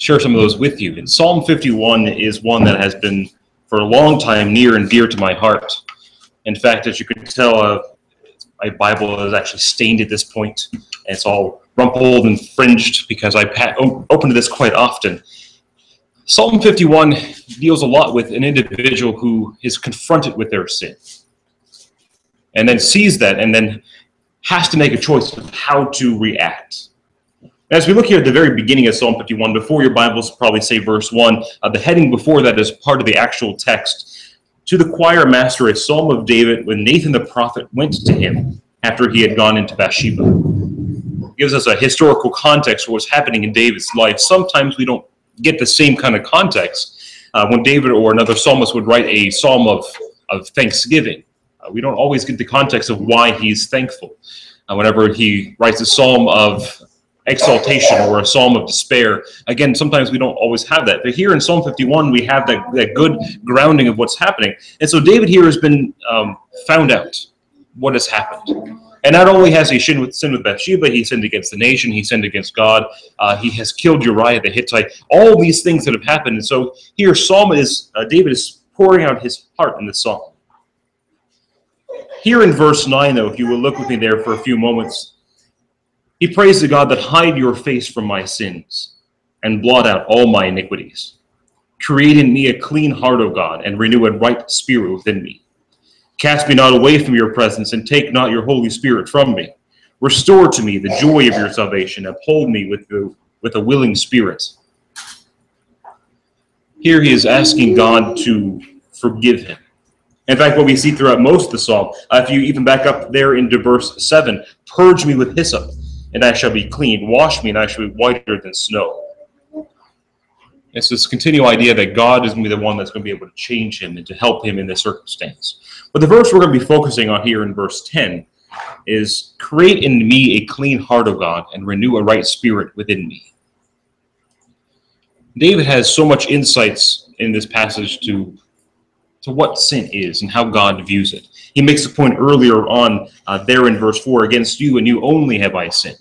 share some of those with you. And Psalm 51 is one that has been for a long time near and dear to my heart. In fact, as you can tell, my Bible is actually stained at this point, and it's all rumpled and fringed because I open to this quite often. Psalm 51 deals a lot with an individual who is confronted with their sin, and then sees that, and then has to make a choice of how to react. As we look here at the very beginning of Psalm 51, before your Bibles probably say verse 1, the heading before that is part of the actual text. To the choir master, a psalm of David when Nathan the prophet went to him after he had gone into Bathsheba. It gives us a historical context for what's happening in David's life. Sometimes we don't get the same kind of context when David or another psalmist would write a psalm of thanksgiving. We don't always get the context of why he's thankful. Whenever he writes a psalm of exaltation or a psalm of despair, again, sometimes we don't always have that. But here in Psalm 51, we have that good grounding of what's happening. And so David here has been found out what has happened. And not only has he sinned with Bathsheba, he sinned against the nation, he sinned against God, he has killed Uriah the Hittite, all these things that have happened. And so here David is pouring out his heart in this psalm. Here in verse 9, though, if you will look with me there for a few moments, he prays to God that hide your face from my sins and blot out all my iniquities. Create in me a clean heart, O God, and renew a right spirit within me. Cast me not away from your presence, and take not your Holy Spirit from me. Restore to me the joy of your salvation. Uphold me with a willing spirit. Here he is asking God to forgive him. In fact, what we see throughout most of the psalm, if you even back up there into verse 7, purge me with hyssop, and I shall be clean. Wash me, and I shall be whiter than snow. It's this continual idea that God is going to be the one that's going to be able to change him and to help him in this circumstance. But the verse we're going to be focusing on here in verse 10 is, create in me a clean heart, O God, and renew a right spirit within me. David has so much insights in this passage to what sin is and how God views it. He makes a point earlier on there in verse 4, against you and you only have I sinned.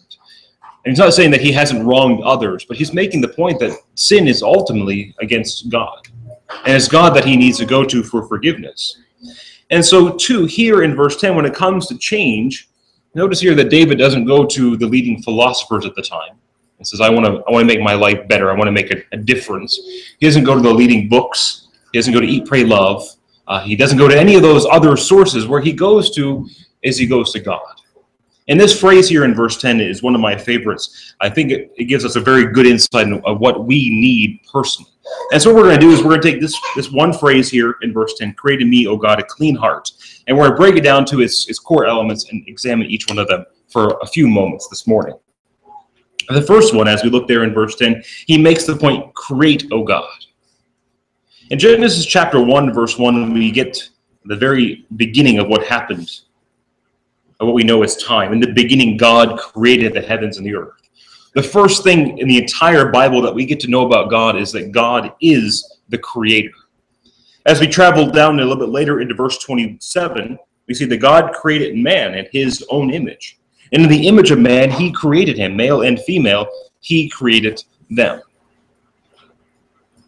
And he's not saying that he hasn't wronged others, but he's making the point that sin is ultimately against God. And it's God that he needs to go to for forgiveness. And so, too, here in verse 10, when it comes to change, notice here that David doesn't go to the leading philosophers at the time and says, I want to make my life better. I want to make a difference. He doesn't go to the leading books. He doesn't go to Eat, Pray, Love. He doesn't go to any of those other sources. Where he goes to is he goes to God. And this phrase here in verse 10 is one of my favorites. I think it gives us a very good insight of what we need personally. And so what we're going to do is we're going to take this one phrase here in verse 10, create in me, O God, a clean heart. And we're going to break it down to its core elements and examine each one of them for a few moments this morning. The first one, as we look there in verse 10, he makes the point, create, O God. In Genesis chapter 1, verse 1, we get the very beginning of what happened, of what we know as time. In the beginning, God created the heavens and the earth. The first thing in the entire Bible that we get to know about God is that God is the creator. As we travel down a little bit later into verse 27, we see that God created man in his own image. And in the image of man, he created him, male and female, he created them.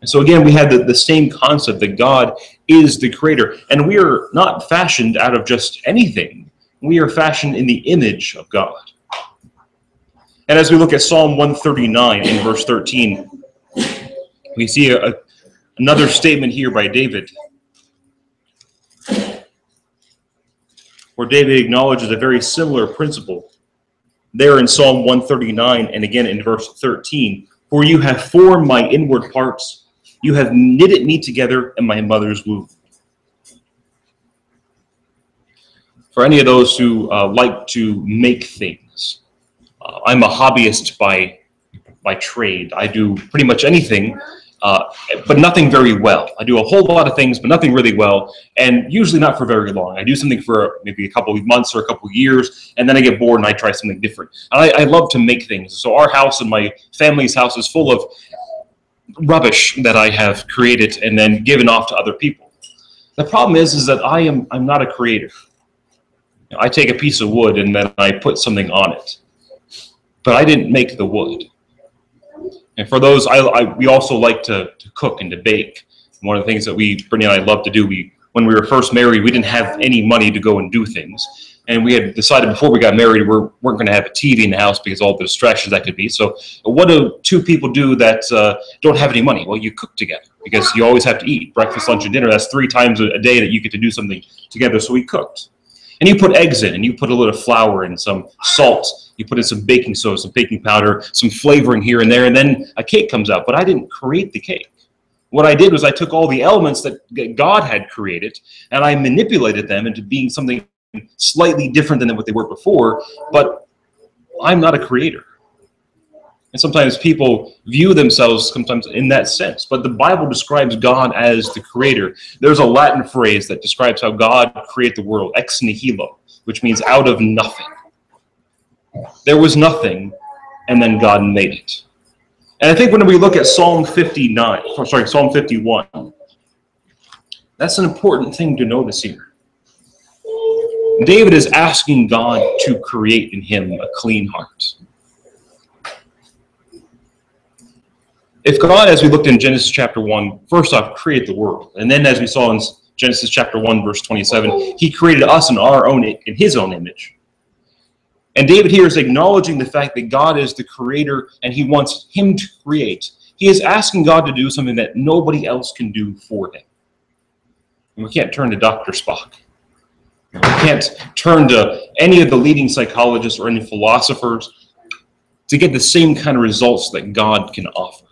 And so again, we have the same concept that God is the creator. And we are not fashioned out of just anything. We are fashioned in the image of God. And as we look at Psalm 139 in verse 13, we see another statement here by David, where David acknowledges a very similar principle there in Psalm 139 and again in verse 13, for you have formed my inward parts, you have knitted me together in my mother's womb. For any of those who like to make things, I'm a hobbyist by trade. I do pretty much anything, but nothing very well. I do a whole lot of things, but nothing really well, and usually not for very long. I do something for maybe a couple of months or a couple of years, and then I get bored and I try something different. And I love to make things. So our house and my family's house is full of rubbish that I have created and then given off to other people. The problem is that I'm not a creator. I take a piece of wood and then I put something on it. But I didn't make the wood. And for those, we also like to cook and to bake. One of the things that Brittany and I love to do, when we were first married, we didn't have any money to go and do things. And we had decided before we got married, we weren't going to have a TV in the house because all the distractions that could be. So what do two people do that don't have any money? Well, you cook together because you always have to eat. Breakfast, lunch, and dinner, that's 3 times a day that you get to do something together. So we cooked. And you put eggs in, and you put a little flour and some salt. You put in some baking soda, some baking powder, some flavoring here and there, and then a cake comes out. But I didn't create the cake. What I did was I took all the elements that God had created, and I manipulated them into being something slightly different than what they were before, but I'm not a creator. And sometimes people view themselves sometimes in that sense, but the Bible describes God as the creator. There's a Latin phrase that describes how God created the world, ex nihilo, which means out of nothing. There was nothing, and then God made it. And I think when we look at Psalm 51, that's an important thing to notice here. David is asking God to create in him a clean heart. If God, as we looked in Genesis chapter 1, first off created the world, and then as we saw in Genesis chapter 1, verse 27, he created us in his own image. And David here is acknowledging the fact that God is the creator and he wants him to create. He is asking God to do something that nobody else can do for him. And we can't turn to Dr. Spock. We can't turn to any of the leading psychologists or any philosophers to get the same kind of results that God can offer.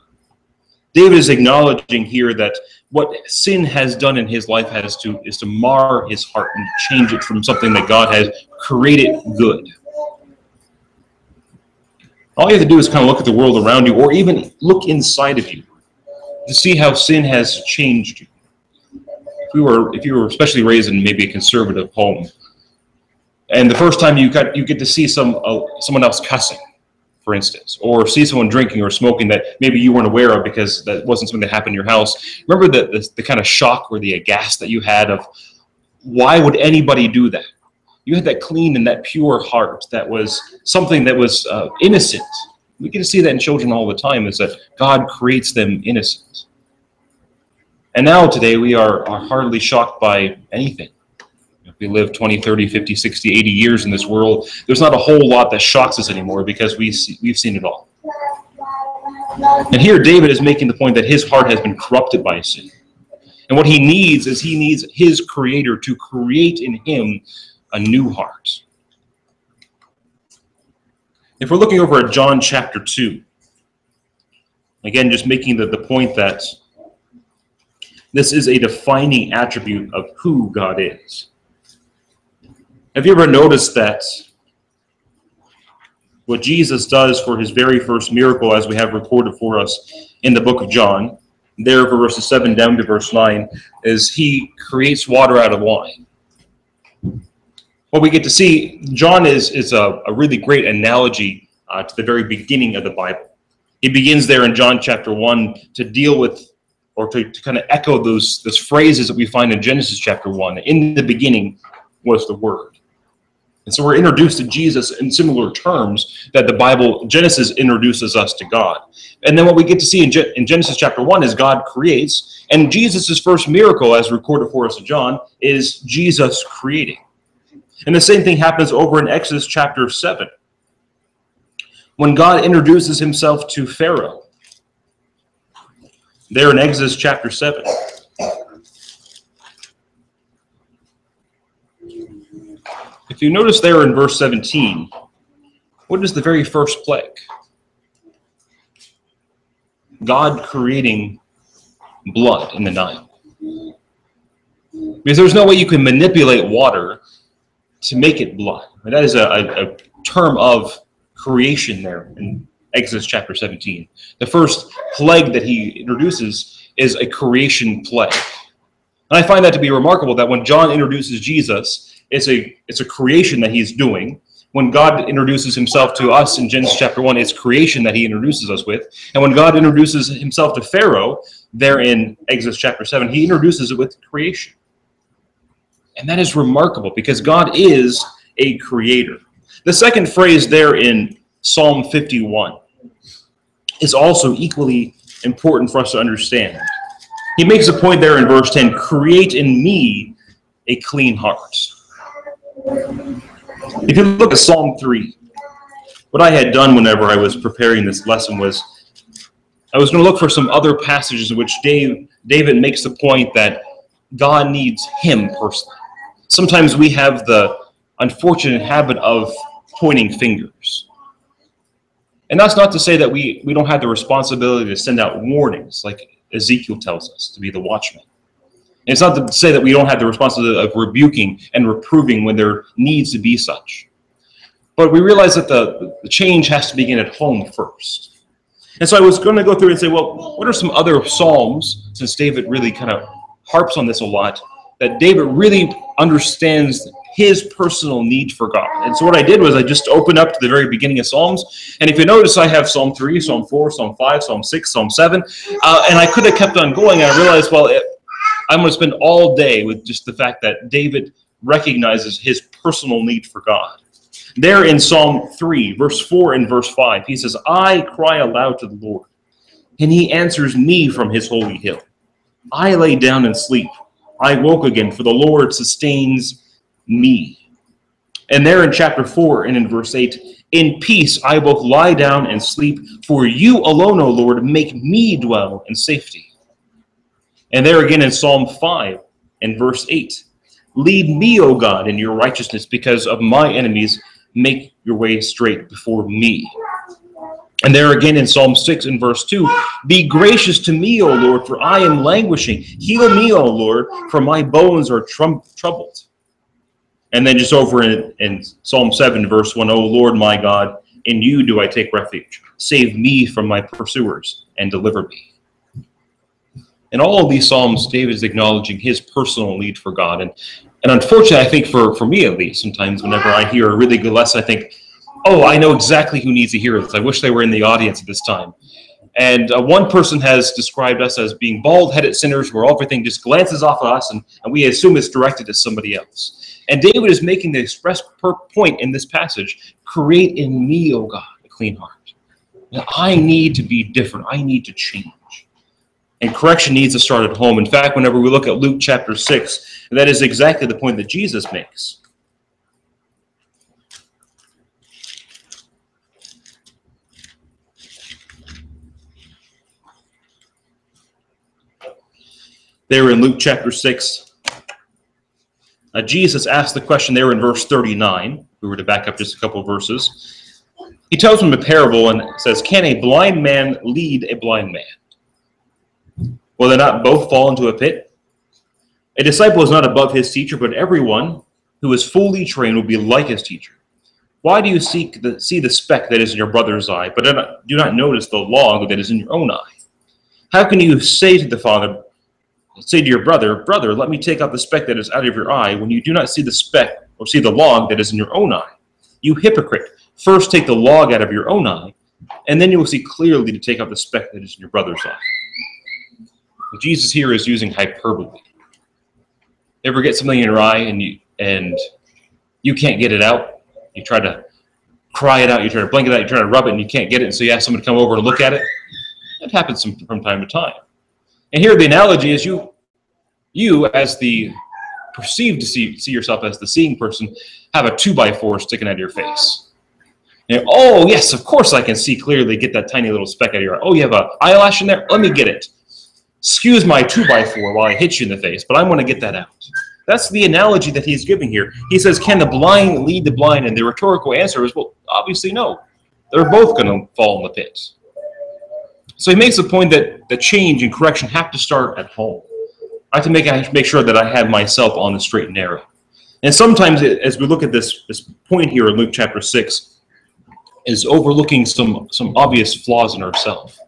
David is acknowledging here that what sin has done in his life is to mar his heart and change it from something that God has created good. All you have to do is kind of look at the world around you, or even look inside of you to see how sin has changed you. If you were especially raised in maybe a conservative home, and the first time you get to see someone else cussing, for instance, or see someone drinking or smoking that maybe you weren't aware of because that wasn't something that happened in your house, remember the kind of shock or the aghast that you had of why would anybody do that? You had that clean and that pure heart that was something that was innocent. We get to see that in children all the time, is that God creates them innocent. And now today we are hardly shocked by anything. If we live 20, 30, 50, 60, 80 years in this world, there's not a whole lot that shocks us anymore because we've seen it all. And here David is making the point that his heart has been corrupted by sin. And what he needs his creator to create in him a new heart. If we're looking over at John chapter 2, again, just making the point that this is a defining attribute of who God is. Have you ever noticed that what Jesus does for his very first miracle, as we have recorded for us in the book of John, there for verses 7 down to verse 9, is he creates water out of wine. What we get to see, John is a really great analogy to the very beginning of the Bible. He begins there in John chapter 1 to deal with, or to kind of echo those phrases that we find in Genesis chapter 1. In the beginning was the Word. And so we're introduced to Jesus in similar terms that the Bible, Genesis introduces us to God. And then what we get to see in Genesis chapter 1 is God creates, and Jesus' first miracle, as recorded for us in John, is Jesus creating. And the same thing happens over in Exodus chapter 7, when God introduces himself to Pharaoh. There in Exodus chapter 7. If you notice there in verse 17, what is the very first plague? God creating blood in the Nile. Because there's no way you can manipulate water to make it blood. That is a term of creation there in Exodus chapter 17. The first plague that he introduces is a creation plague. And I find that to be remarkable that when John introduces Jesus, it's a creation that he's doing. When God introduces himself to us in Genesis chapter 1, it's creation that he introduces us with. And when God introduces himself to Pharaoh, there in Exodus chapter 7, he introduces it with creation. And that is remarkable because God is a creator. The second phrase there in Psalm 51, is also equally important for us to understand. He makes a point there in verse 10, create in me a clean heart. If you look at Psalm 3, what I had done whenever I was preparing this lesson was I was going to look for some other passages in which David makes the point that God needs him personally. Sometimes we have the unfortunate habit of pointing fingers. And that's not to say that we don't have the responsibility to send out warnings, like Ezekiel tells us, to be the watchman. And it's not to say that we don't have the responsibility of rebuking and reproving when there needs to be such. But we realize that the change has to begin at home first. And so I was going to go through and say, well, what are some other Psalms, since David really kind of harps on this a lot, that David really understands his personal need for God. And so what I did was I just opened up to the very beginning of Psalms. And if you notice, I have Psalm 3, Psalm 4, Psalm 5, Psalm 6, Psalm 7. And I could have kept on going. And I realized, well, I'm going to spend all day with just the fact that David recognizes his personal need for God. There in Psalm 3, verse 4 and verse 5, he says, I cry aloud to the Lord, and he answers me from his holy hill. I lay down and sleep. I woke again, for the Lord sustains me. And there in chapter 4 and in verse 8, in peace I both lie down and sleep, for you alone, O Lord, make me dwell in safety. And there again in Psalm 5 and verse 8, lead me, O God, in your righteousness, because of my enemies, make your way straight before me. And there again in Psalm 6 and verse 2, be gracious to me, O Lord, for I am languishing. Heal me, O Lord, for my bones are troubled. And then just over in Psalm 7, verse 1, O Lord my God, in you do I take refuge. Save me from my pursuers and deliver me. In all of these Psalms, David is acknowledging his personal need for God. And unfortunately, I think for me at least, sometimes whenever I hear a really good lesson, I think, oh, I know exactly who needs to hear this. I wish they were in the audience at this time. And one person has described us as being bald-headed sinners where everything just glances off of us and we assume it's directed to somebody else. And David is making the express point in this passage, create in me, O God, a clean heart. Now, I need to be different. I need to change. And correction needs to start at home. In fact, whenever we look at Luke chapter 6, that is exactly the point that Jesus makes. There in Luke chapter 6, Jesus asked the question there in verse 39. We were to back up just a couple of verses. He tells him a parable and says, can a blind man lead a blind man? Will they not both fall into a pit? A disciple is not above his teacher, but everyone who is fully trained will be like his teacher. Why do you see the speck that is in your brother's eye, but do not notice the log that is in your own eye? How can you say to your brother, brother, let me take out the speck that is out of your eye, when you do not see the speck or see the log that is in your own eye? You hypocrite, first take the log out of your own eye, and then you will see clearly to take out the speck that is in your brother's eye. Jesus here is using hyperbole. Ever get something in your eye and you can't get it out? You try to cry it out, you try to blink it out, you try to rub it, and you can't get it, and so you ask someone to come over and look at it. That happens from time to time. And here the analogy is you as the perceived to see yourself as the seeing person, have a 2x4 sticking out of your face. And, oh, yes, of course I can see clearly, get that tiny little speck out of your eye. Oh, you have an eyelash in there? Let me get it. Excuse my 2x4 while I hit you in the face, but I want to get that out. That's the analogy that he's giving here. He says, can the blind lead the blind? And the rhetorical answer is, well, obviously no. They're both going to fall in the pit. So he makes the point that the change and correction have to start at home. I have to make sure that I have myself on the straight and narrow. And sometimes, as we look at this point here in Luke chapter 6, is overlooking some obvious flaws in ourselves.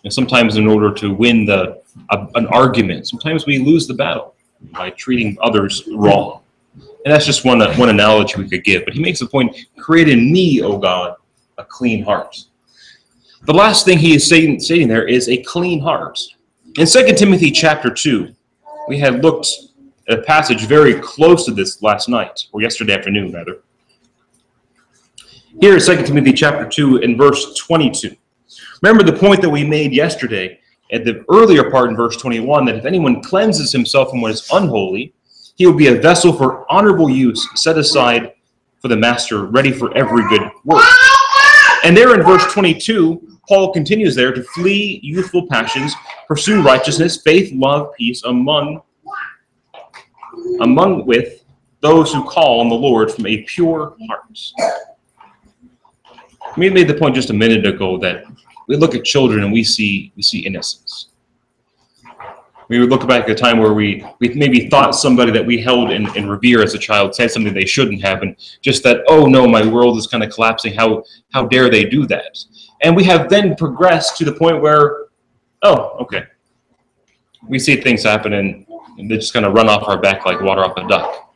And sometimes in order to win an argument, sometimes we lose the battle by treating others wrong. And that's just one analogy we could give. But he makes the point, create in me, O God, a clean heart. The last thing he is stating there is a clean heart. In 2 Timothy chapter 2, we had looked at a passage very close to this last night, or yesterday afternoon, rather. Here is 2 Timothy chapter 2 in verse 22. Remember the point that we made yesterday at the earlier part in verse 21, that if anyone cleanses himself from what is unholy, he will be a vessel for honorable use, set aside for the master, ready for every good work. And there in verse 22, Paul continues there to flee youthful passions, pursue righteousness, faith, love, peace among with those who call on the Lord from a pure heart. We made the point just a minute ago that we look at children and we see innocence. We would look back at a time where we maybe thought somebody that we held in revere as a child said something they shouldn't have, and just that, oh no, my world is kind of collapsing. How dare they do that? And we have then progressed to the point where, oh, okay. We see things happen and they just kind of run off our back like water off a duck.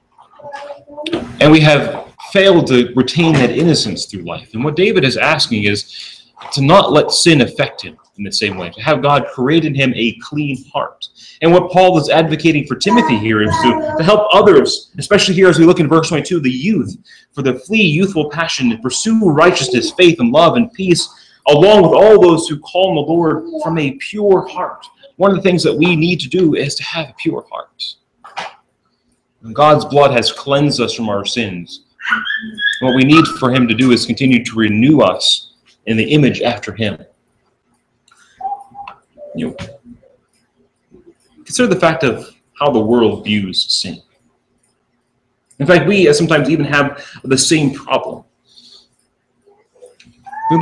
And we have failed to retain that innocence through life. And what David is asking is to not let sin affect him in the same way, to have God create in him a clean heart. And what Paul is advocating for Timothy here is to help others, especially here as we look in verse 22, the youth, for the flee youthful passion and pursue righteousness, faith, and love, and peace, along with all those who call on the Lord from a pure heart. One of the things that we need to do is to have a pure heart. God's blood has cleansed us from our sins. What we need for him to do is continue to renew us in the image after him. Consider the fact of how the world views sin. In fact, we sometimes even have the same problem. We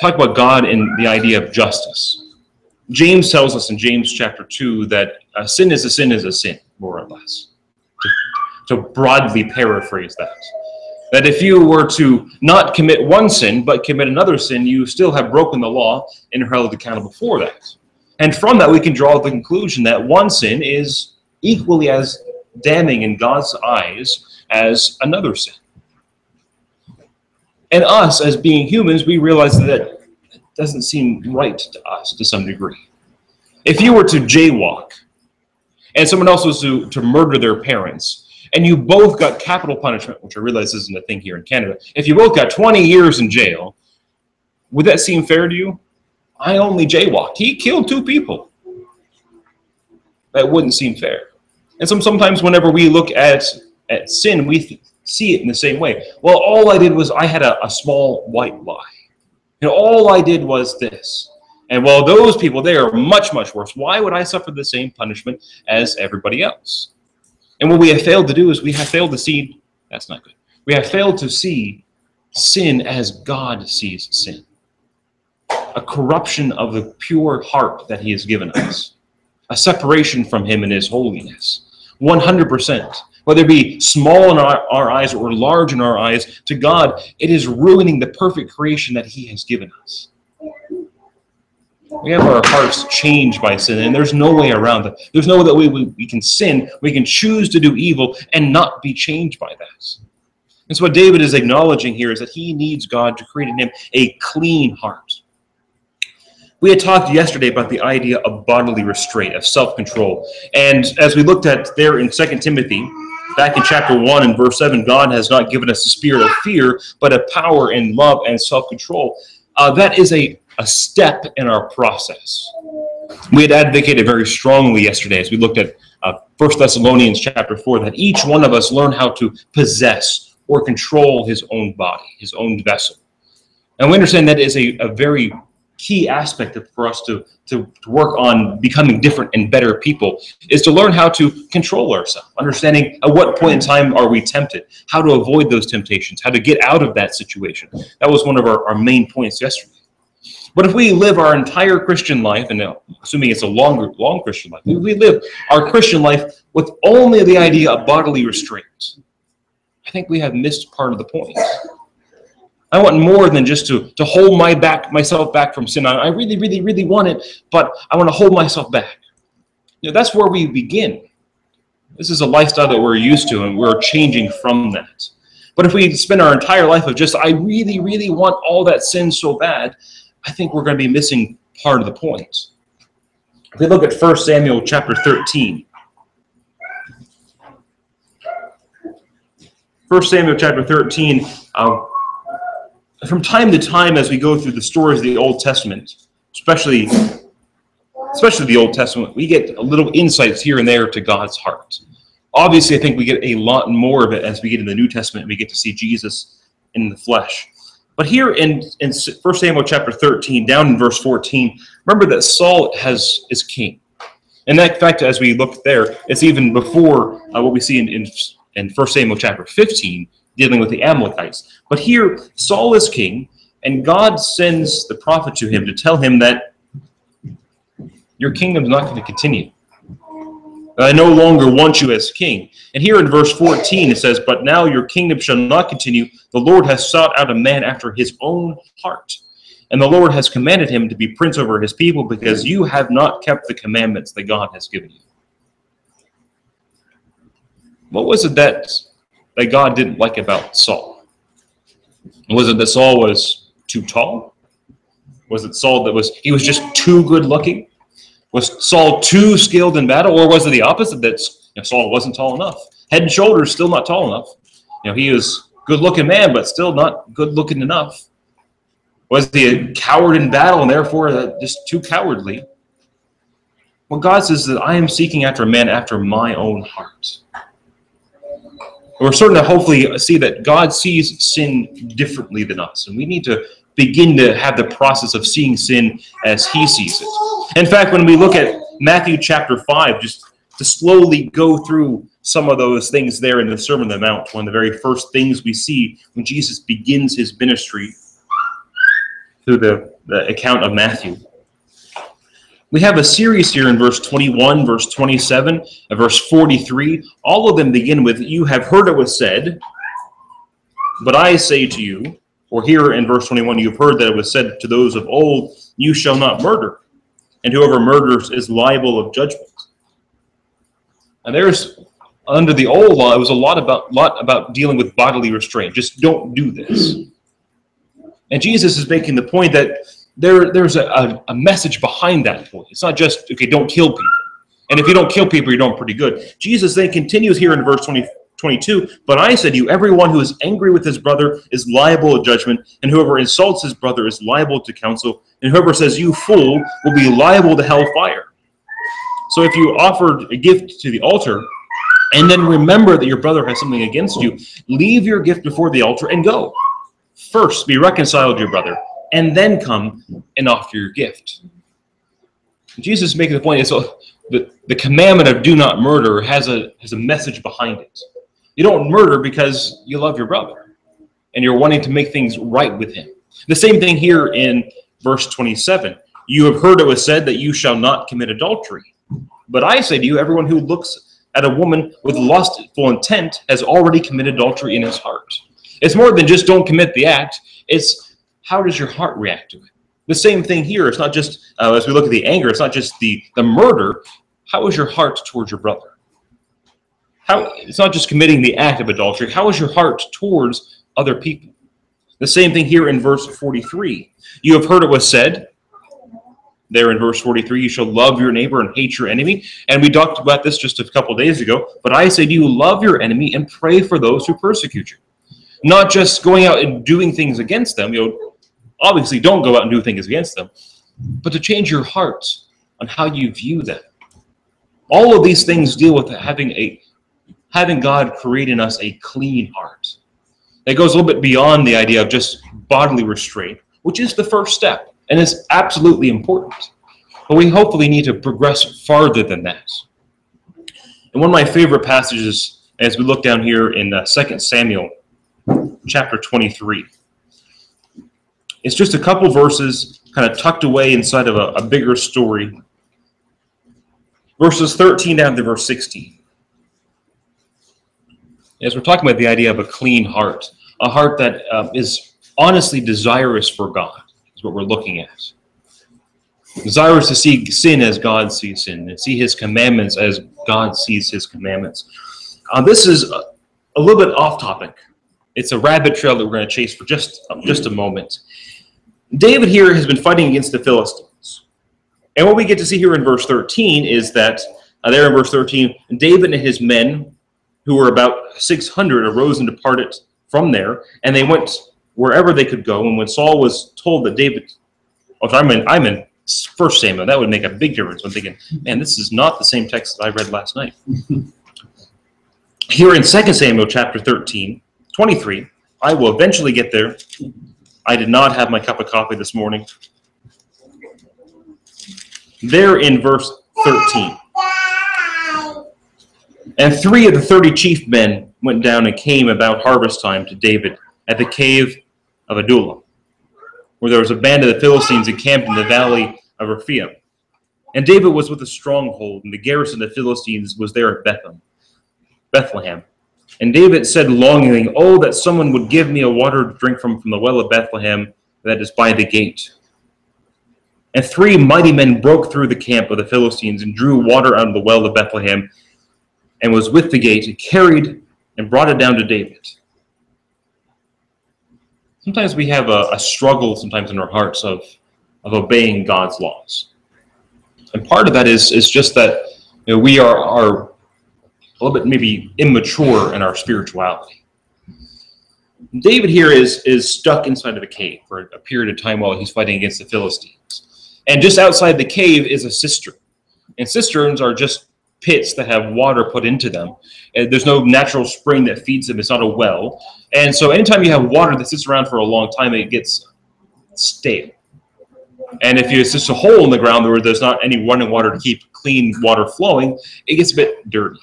talk about God and the idea of justice. James tells us in James chapter 2 that a sin is a sin is a sin, more or less. To broadly paraphrase that. That if you were to not commit one sin, but commit another sin, you still have broken the law and are held accountable for that. And from that, we can draw the conclusion that one sin is equally as damning in God's eyes as another sin. And us, as being humans, we realize that it doesn't seem right to us to some degree. If you were to jaywalk, and someone else was to murder their parents, and you both got capital punishment, which I realize isn't a thing here in Canada, if you both got 20 years in jail, would that seem fair to you? I only jaywalked. He killed 2 people. That wouldn't seem fair. And sometimes whenever we look at sin, we see it in the same way. Well, all I did was I had a small white lie. All I did was this. And well, those people, they are much, much worse. Why would I suffer the same punishment as everybody else? And what we have failed to do is we have failed to see, that's not good. We have failed to see sin as God sees sin. A corruption of the pure heart that he has given us. A separation from him in his holiness. 100%. Whether it be small in our eyes or large in our eyes, to God, it is ruining the perfect creation that he has given us. We have our hearts changed by sin, and there's no way around it. There's no way that we can sin. We can choose to do evil and not be changed by that. And so what David is acknowledging here is that he needs God to create in him a clean heart. We had talked yesterday about the idea of bodily restraint, of self-control. And as we looked at there in 2 Timothy, back in chapter 1 and verse 7, God has not given us a spirit of fear, but a power and love and self-control. That is a step in our process. We had advocated very strongly yesterday as we looked at 1 Thessalonians chapter 4, that each one of us learn how to possess or control his own body, his own vessel. And we understand that is a very key aspect for us to work on becoming different and better people, is to learn how to control ourselves, understanding at what point in time are we tempted, how to avoid those temptations, how to get out of that situation. That was one of our main points yesterday. But if we live our entire Christian life, and assuming it's a long Christian life, if we live our Christian life with only the idea of bodily restraint, I think we have missed part of the point. I want more than just to hold myself back from sin. I really, really, really want it, but I want to hold myself back. That's where we begin. This is a lifestyle that we're used to, and we're changing from that. But if we spend our entire life of just, I really, really want all that sin so bad, I think we're going to be missing part of the point. If we look at 1 Samuel chapter 13. 1 Samuel chapter 13, from time to time as we go through the stories of the Old Testament, especially the Old Testament, we get a little insights here and there to God's heart. Obviously, I think we get a lot more of it as we get in the New Testament and we get to see Jesus in the flesh. But here in 1 Samuel chapter 13, down in verse 14, remember that Saul is king. And in fact, as we look there, it's even before what we see in 1 Samuel chapter 15, dealing with the Amalekites. But here, Saul is king, and God sends the prophet to him to tell him that your kingdom is not going to continue. I no longer want you as king. And here in verse 14 it says, but now your kingdom shall not continue. The Lord has sought out a man after his own heart. And the Lord has commanded him to be prince over his people because you have not kept the commandments that God has given you. What was it that God didn't like about Saul? Was it that Saul was too tall? Was it Saul that he was just too good looking? Was Saul too skilled in battle? Or was it the opposite, that Saul wasn't tall enough? Head and shoulders, still not tall enough. He was a good looking man, but still not good looking enough. Was he a coward in battle and therefore just too cowardly? Well, God says that I am seeking after a man after my own heart. We're starting to hopefully see that God sees sin differently than us. And we need to begin to have the process of seeing sin as he sees it. In fact, when we look at Matthew chapter 5, just to slowly go through some of those things there in the Sermon on the Mount, one of the very first things we see when Jesus begins his ministry through the account of Matthew. We have a series here in verse 21, verse 27, and verse 43. All of them begin with, you have heard it was said, but I say to you, or here in verse 21, you've heard that it was said to those of old, you shall not murder, and whoever murders is liable of judgment. And there's, under the old law, it was a lot about dealing with bodily restraint. Just don't do this. And Jesus is making the point that there's a message behind that point. It's not just, okay, don't kill people. And if you don't kill people, you're doing pretty good. Jesus then continues here in verse 22, but I said to you, everyone who is angry with his brother is liable to judgment, and whoever insults his brother is liable to counsel, and whoever says, you fool, will be liable to hellfire. So if you offered a gift to the altar, and then remember that your brother has something against you, leave your gift before the altar and go. First, be reconciled to your brother, and then come and offer your gift. Jesus is making the point, so the commandment of do not murder has a message behind it. You don't murder because you love your brother, and you're wanting to make things right with him. The same thing here in verse 27. You have heard it was said that you shall not commit adultery. But I say to you, everyone who looks at a woman with lustful intent has already committed adultery in his heart. It's more than just don't commit the act. It's how does your heart react to it? The same thing here. It's not just, as we look at the anger, it's not just the murder. How is your heart towards your brother? It's not just committing the act of adultery. How is your heart towards other people? The same thing here in verse 43. You have heard it was said, there in verse 43, you shall love your neighbor and hate your enemy. And we talked about this just a couple days ago. But I say to you, love your enemy and pray for those who persecute you. Not just going out and doing things against them. Obviously, don't go out and do things against them. But to change your heart on how you view them. All of these things deal with having God create in us a clean heart. That goes a little bit beyond the idea of just bodily restraint, which is the first step. And it's absolutely important. But we hopefully need to progress farther than that. And one of my favorite passages, as we look down here in 2 Samuel chapter 23, it's just a couple verses kind of tucked away inside of a bigger story. Verses 13 down to verse 16. As we're talking about the idea of a clean heart, a heart that is honestly desirous for God, is what we're looking at. Desirous to see sin as God sees sin, and see his commandments as God sees his commandments. This is a little bit off topic. It's a rabbit trail that we're going to chase for just a moment. David here has been fighting against the Philistines. And what we get to see here in verse 13 is that, there in verse 13, David and his men, who were about 600, arose and departed from there, and they went wherever they could go. And when Saul was told that David, I'm in First Samuel. That would make a big difference. I'm thinking, man, this is not the same text that I read last night. Here in 2 Samuel chapter 23, I will eventually get there. I did not have my cup of coffee this morning. There in verse 13. And 3 of the 30 chief men went down and came about harvest time to David at the cave of Adullam, where there was a band of the Philistines encamped in the valley of Rephaim. And David was with a stronghold, and the garrison of the Philistines was there at Bethlehem. And David said longingly, "Oh, that someone would give me a water to drink from the well of Bethlehem that is by the gate." And 3 mighty men broke through the camp of the Philistines and drew water out of the well of Bethlehem, and was with the gate, and carried and brought it down to David. Sometimes we have a struggle sometimes in our hearts of obeying God's laws. And part of that is just that we are a little bit maybe immature in our spirituality. David here is stuck inside of a cave for a period of time while he's fighting against the Philistines. And just outside the cave is a cistern. And cisterns are just pits that have water put into them. And there's no natural spring that feeds them. It's not a well. And so anytime you have water that sits around for a long time, it gets stale. And if it's just a hole in the ground where there's not any running water to keep clean water flowing, it gets a bit dirty.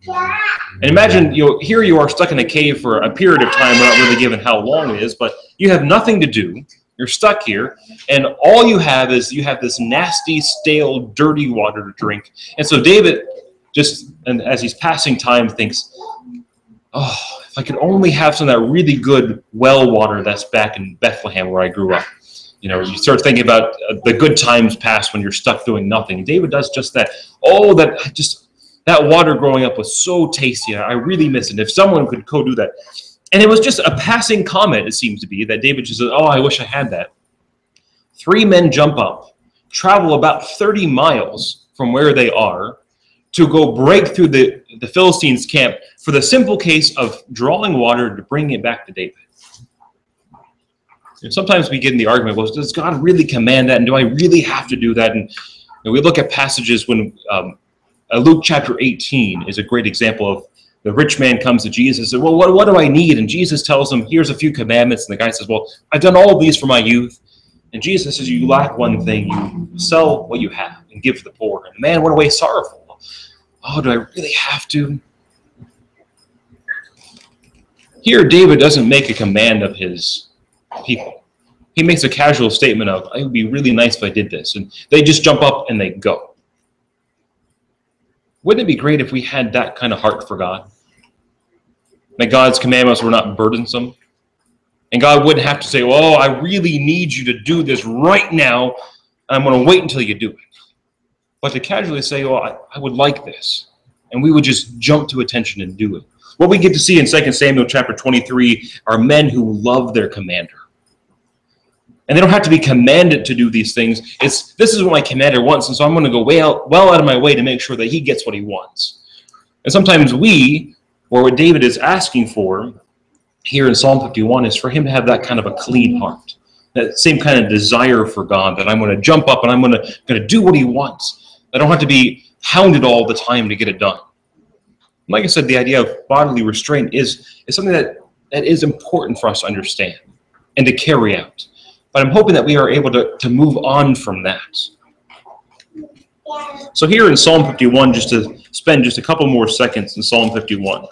And imagine, here you are stuck in a cave for a period of time. We're not really given how long it is, but you have nothing to do. You're stuck here, and all you have this nasty, stale, dirty water to drink. And so David, and as he's passing time, thinks, "Oh, if I could only have some of that really good well water that's back in Bethlehem where I grew up." You start thinking about the good times past when you're stuck doing nothing. And David does just that. Oh, that water growing up was so tasty. I really miss it. If someone could go do that. And it was just a passing comment, it seems to be, that David just says, "Oh, I wish I had that." 3 men jump up, travel about 30 miles from where they are to go break through the Philistines' camp for the simple case of drawing water to bring it back to David. And sometimes we get in the argument, well, does God really command that? And do I really have to do that? And we look at passages when Luke chapter 18 is a great example of the rich man comes to Jesus and says, "Well, what do I need?" And Jesus tells him, "Here's a few commandments." And the guy says, "Well, I've done all of these for my youth." And Jesus says, "You lack one thing. You sell what you have and give to the poor." And the man went away sorrowful. Oh, do I really have to? Here, David doesn't make a command of his people. He makes a casual statement of, "It would be really nice if I did this." And they just jump up and they go. Wouldn't it be great if we had that kind of heart for God? That God's commandments were not burdensome. And God wouldn't have to say, "Well, I really need you to do this right now, and I'm going to wait until you do it." But to casually say, "Well, I would like this." And we would just jump to attention and do it. What we get to see in 2 Samuel chapter 23 are men who love their commander. And they don't have to be commanded to do these things. This is what my commander wants, and so I'm going to go well out of my way to make sure that he gets what he wants. And sometimes what David is asking for here in Psalm 51 is for him to have that kind of a clean heart, that same kind of desire for God, that I'm going to jump up and I'm going to do what he wants. I don't have to be hounded all the time to get it done. Like I said, the idea of bodily restraint is something that is important for us to understand and to carry out. But I'm hoping that we are able to move on from that. So here in Psalm 51, just to spend just a couple more seconds in Psalm 51,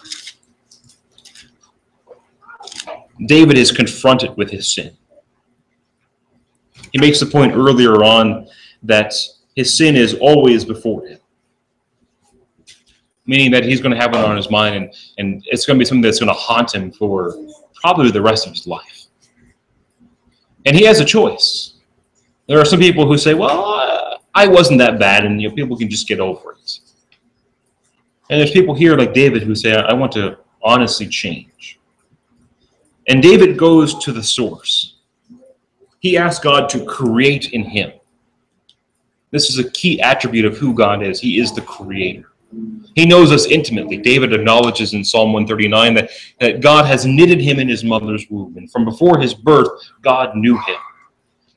David is confronted with his sin. He makes the point earlier on that his sin is always before him, meaning that he's going to have it on his mind, and it's going to be something that's going to haunt him for probably the rest of his life. And he has a choice. There are some people who say, "Well, I wasn't that bad," and people can just get over it. And there's people here like David who say, "I want to honestly change." And David goes to the source. He asks God to create in him. This is a key attribute of who God is. He is the creator. He knows us intimately. David acknowledges in Psalm 139 that God has knitted him in his mother's womb. And from before his birth, God knew him.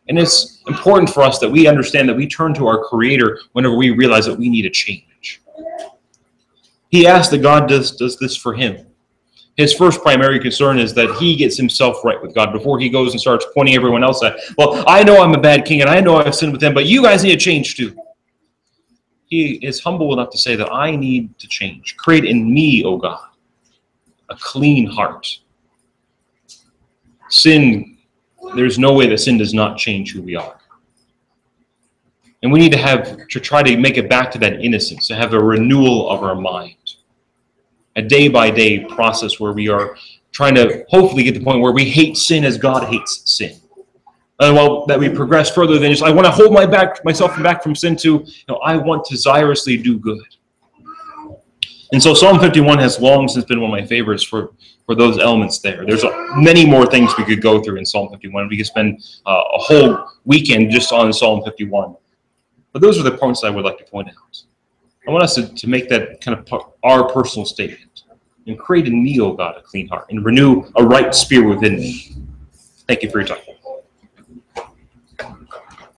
And it's important for us that we understand that we turn to our Creator whenever we realize that we need a change. He asked that God does this for him. His first primary concern is that he gets himself right with God before he goes and starts pointing everyone else at, well, I know I'm a bad king and I know I've sinned with them, but you guys need to change too. He is humble enough to say that I need to change. Create in me, O God, a clean heart. Sin, there's no way that sin does not change who we are. And we need to try to make it back to that innocence, to have a renewal of our mind. A day-by-day process where we are trying to hopefully get to the point where we hate sin as God hates sin. And while that we progress further than just, I want to hold myself back from sin to, I want to desirously do good. And so Psalm 51 has long since been one of my favorites for those elements there. There's many more things we could go through in Psalm 51. We could spend a whole weekend just on Psalm 51. But those are the points I would like to point out. I want us to make that kind of our personal statement. And create in me, O God, a clean heart, and renew a right spirit within me. Thank you for your time.